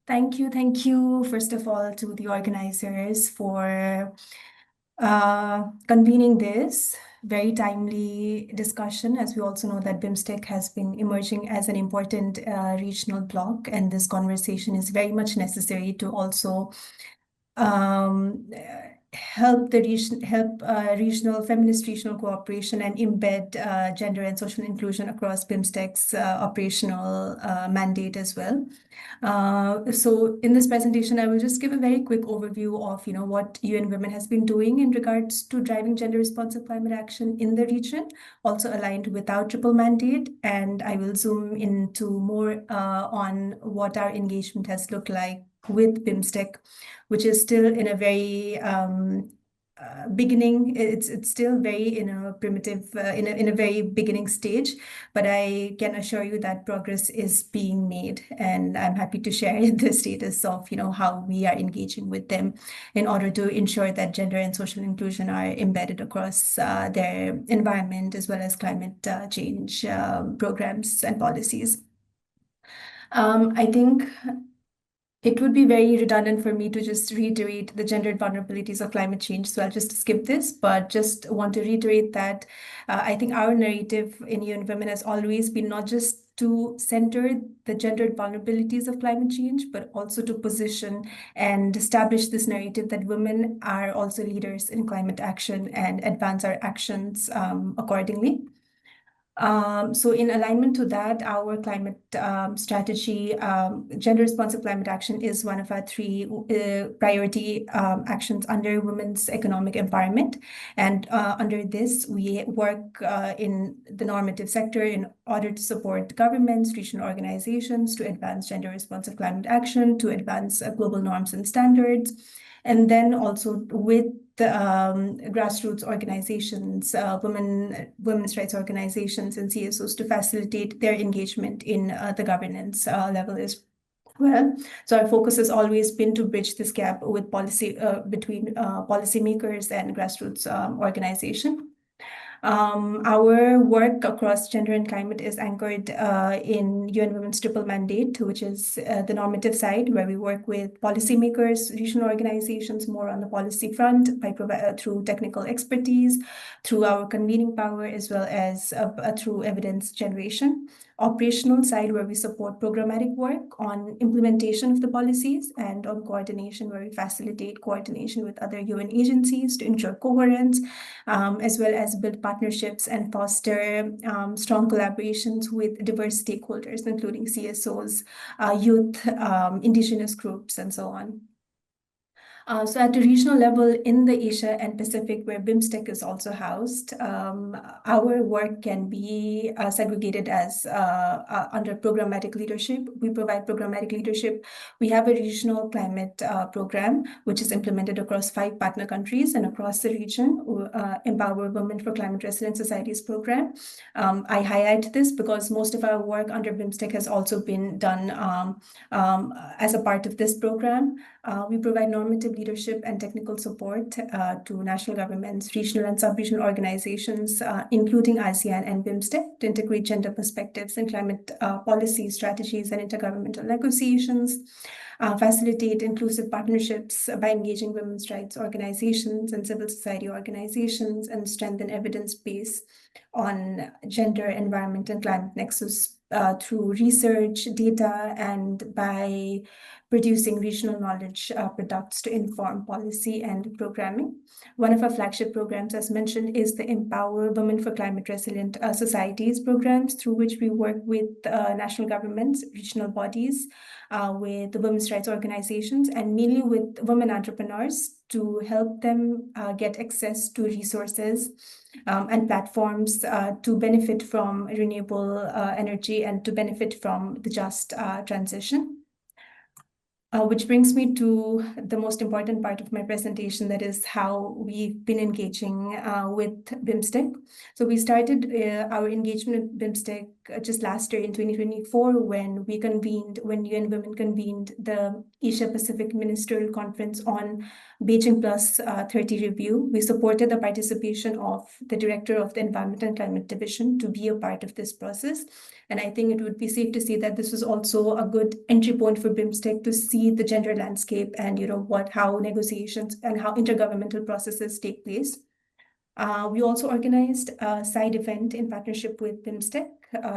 Thank you, first of all, to the organizers for convening this very timely discussion, as we also know that BIMSTEC has been emerging as an important regional bloc, and this conversation is very much necessary to also help regional feminist regional cooperation and embed gender and social inclusion across BIMSTEC's operational mandate as well. So in this presentation, I will just give a very quick overview of what UN Women has been doing in regards to driving gender responsive climate action in the region, also aligned with our triple mandate. And I will zoom into more on what our engagement has looked like with BIMSTEC, which is still in a very beginning. It's still very in a primitive, in a very beginning stage, but I can assure you that progress is being made, and I'm happy to share the status of how we are engaging with them in order to ensure that gender and social inclusion are embedded across their environment as well as climate change programs and policies. I think it would be very redundant for me to just reiterate the gendered vulnerabilities of climate change, so I'll just skip this, but just want to reiterate that I think our narrative in UN Women has always been not just to center the gendered vulnerabilities of climate change, but also to position and establish this narrative that women are also leaders in climate action and advance our actions accordingly. So in alignment to that, our climate strategy, gender responsive climate action is one of our three priority actions under women's economic empowerment. And under this, we work in the normative sector in order to support governments, regional organizations to advance gender responsive climate action, to advance global norms and standards. And then also with the grassroots organizations, women's rights organizations and CSOs to facilitate their engagement in the governance level as well. So our focus has always been to bridge this gap with policy between policymakers and grassroots organization. Our work across gender and climate is anchored in UN Women's triple mandate, which is the normative side, where we work with policymakers, regional organizations, more on the policy front by through technical expertise, through our convening power, as well as through evidence generation. Operational side, where we support programmatic work on implementation of the policies, and on coordination, where we facilitate coordination with other UN agencies to ensure coherence, as well as build partnerships and foster strong collaborations with diverse stakeholders, including CSOs, youth, indigenous groups, and so on. So at the regional level in the Asia and Pacific, where BIMSTEC is also housed, our work can be segregated as under programmatic leadership. We provide programmatic leadership. We have a regional climate program, which is implemented across 5 partner countries and across the region, Empower Women for Climate Resilient Societies program. I highlight this because most of our work under BIMSTEC has also been done as a part of this program. We provide normative leadership and technical support to national governments, regional and sub-regional organizations, including ASEAN and BIMSTEC, to integrate gender perspectives in climate policy, strategies, and intergovernmental negotiations, facilitate inclusive partnerships by engaging women's rights organizations and civil society organizations, and strengthen evidence base on gender, environment, and climate nexus through research, data, and by producing regional knowledge products to inform policy and programming. One of our flagship programs, as mentioned, is the Empower Women for Climate Resilient Societies programs, through which we work with national governments, regional bodies, with the women's rights organizations, and mainly with women entrepreneurs to help them get access to resources and platforms to benefit from renewable energy and to benefit from the just transition. Which brings me to the most important part of my presentation, that is how we've been engaging with BIMSTEC. So we started our engagement with BIMSTEC just last year in 2024 when UN Women convened the Asia Pacific Ministerial Conference on Beijing Plus 30 review. We supported the participation of the Director of the Environment and Climate Division to be a part of this process. And I think it would be safe to say that this was also a good entry point for BIMSTEC to see the gender landscape and how negotiations and how intergovernmental processes take place. We also organized a side event in partnership with BIMSTEC,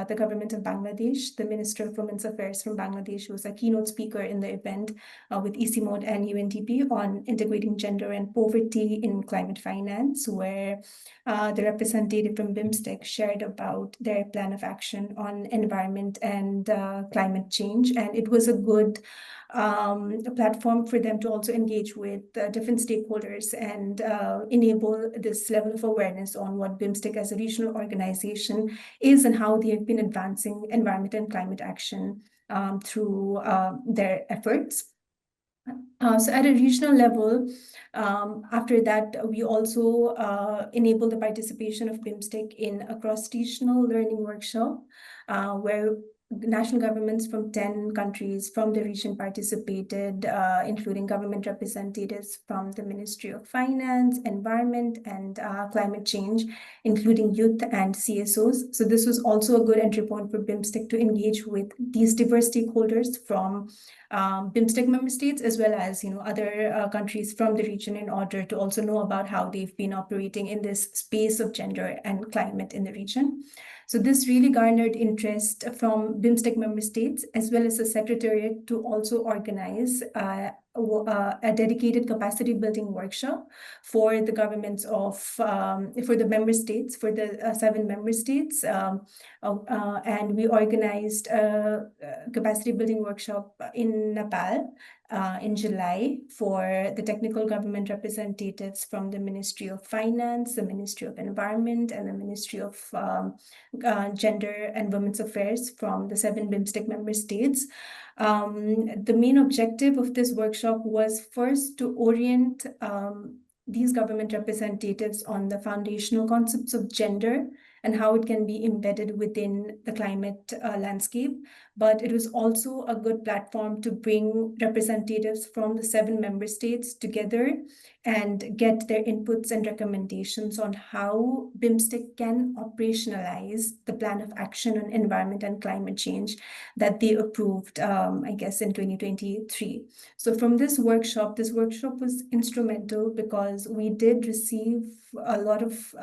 the government of Bangladesh. The Minister of Women's Affairs from Bangladesh was a keynote speaker in the event with ECMOD and UNDP on integrating gender and poverty in climate finance, where the representative from BIMSTEC shared about their plan of action on environment and climate change. And it was a good a platform for them to also engage with different stakeholders and enable this level of awareness on what BIMSTEC as a regional organization is and how they have been advancing environment and climate action through their efforts. So at a regional level, after that, we also enable the participation of BIMSTEC in a cross-regional learning workshop where national governments from 10 countries from the region participated, including government representatives from the Ministry of Finance, Environment, and Climate Change, including youth and CSOs. So this was also a good entry point for BIMSTEC to engage with these diverse stakeholders from BIMSTEC member states, as well as other countries from the region, in order to also know about how they've been operating in this space of gender and climate in the region. So this really garnered interest from BIMSTEC member states, as well as the Secretariat, to also organize a dedicated capacity building workshop for the governments of, for the member states, for the 7 member states. And we organized a capacity building workshop in Nepal in July for the technical government representatives from the Ministry of Finance, the Ministry of Environment, and the Ministry of Gender and Women's Affairs from the 7 BIMSTEC member states. The main objective of this workshop was first to orient these government representatives on the foundational concepts of gender and how it can be embedded within the climate landscape. But it was also a good platform to bring representatives from the 7 member states together and get their inputs and recommendations on how BIMSTEC can operationalize the plan of action on environment and climate change that they approved, I guess, in 2023. So from this workshop was instrumental because we did receive a lot of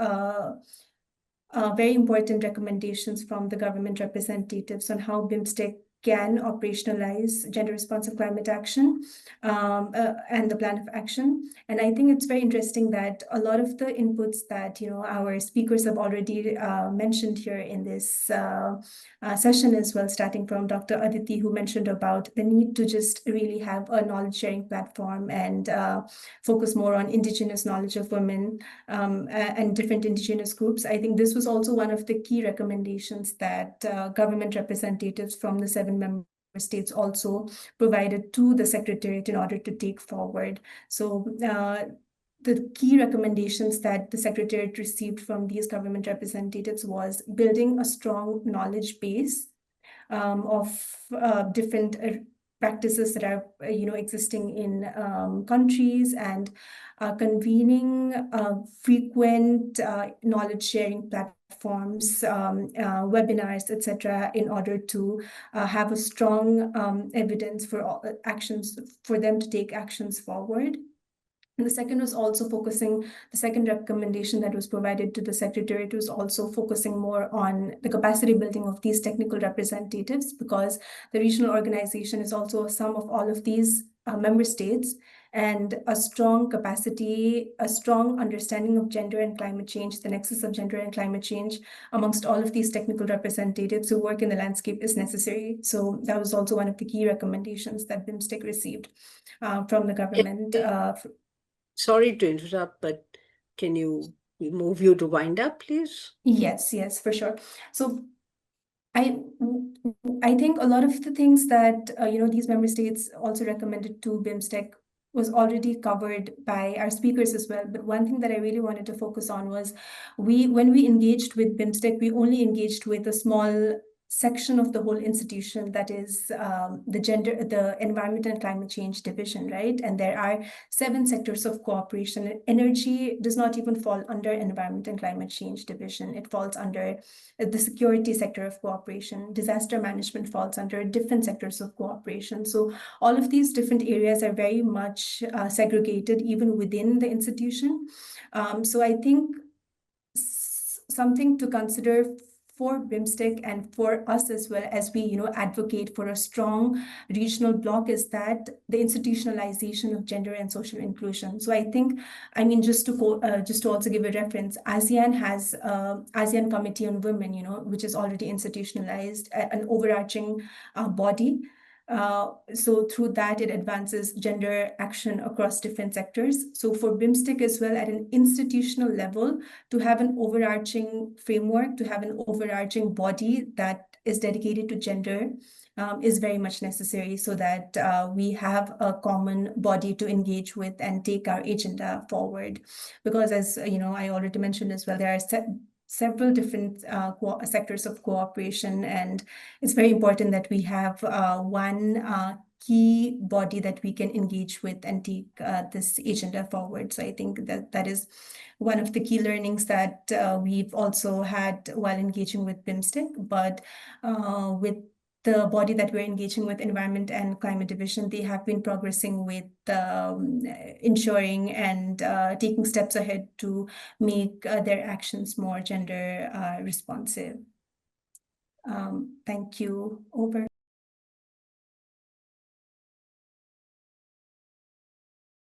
very important recommendations from the government representatives on how BIMSTEC can operationalize gender-responsive climate action and the plan of action. And I think it's very interesting that a lot of the inputs that our speakers have already mentioned here in this session as well, starting from Dr. Aditi, who mentioned about the need to just really have a knowledge-sharing platform and focus more on indigenous knowledge of women and different indigenous groups. I think this was also one of the key recommendations that government representatives from the 7 member states also provided to the Secretariat in order to take forward. So the key recommendations that the Secretariat received from these government representatives was building a strong knowledge base of different practices that are existing in countries, and convening frequent knowledge sharing platforms, webinars, etc., in order to have a strong evidence for actions, for them to take actions forward. And the second was also focusing, the second recommendation that was provided to the Secretariat was also focusing more on the capacity building of these technical representatives, because the regional organization is also a sum of all of these member states, and a strong capacity, a strong understanding of gender and climate change, the nexus of gender and climate change amongst all of these technical representatives who work in the landscape is necessary. So that was also one of the key recommendations that BIMSTEC received from the government. Sorry to interrupt, but can you move you to wind up, please? Yes, for sure. So I think a lot of the things that these member states also recommended to BIMSTEC was already covered by our speakers as well. But one thing that I really wanted to focus on was when we engaged with BIMSTEC, we only engaged with a small section of the whole institution, that is the Environment and Climate Change Division, right? And there are 7 sectors of cooperation. Energy does not even fall under Environment and Climate Change Division. It falls under the security sector of cooperation. Disaster management falls under different sectors of cooperation. So all of these different areas are very much segregated even within the institution. So I think something to consider for BIMSTEC and for us as well, as we advocate for a strong regional bloc, is that the institutionalization of gender and social inclusion. So I think, just to also give a reference, ASEAN has ASEAN Committee on Women, which is already institutionalized, an overarching body. So through that, it advances gender action across different sectors. So for BIMSTEC as well, at an institutional level, to have an overarching framework, to have an overarching body that is dedicated to gender is very much necessary, so that we have a common body to engage with and take our agenda forward. Because as I already mentioned as well, there are several different sectors of cooperation, and it's very important that we have one key body that we can engage with and take this agenda forward. So I think that is one of the key learnings that we've also had while engaging with BIMSTEC. But with the body that we're engaging with, Environment and Climate Division, they have been progressing with ensuring and taking steps ahead to make their actions more gender responsive. Thank you. Over.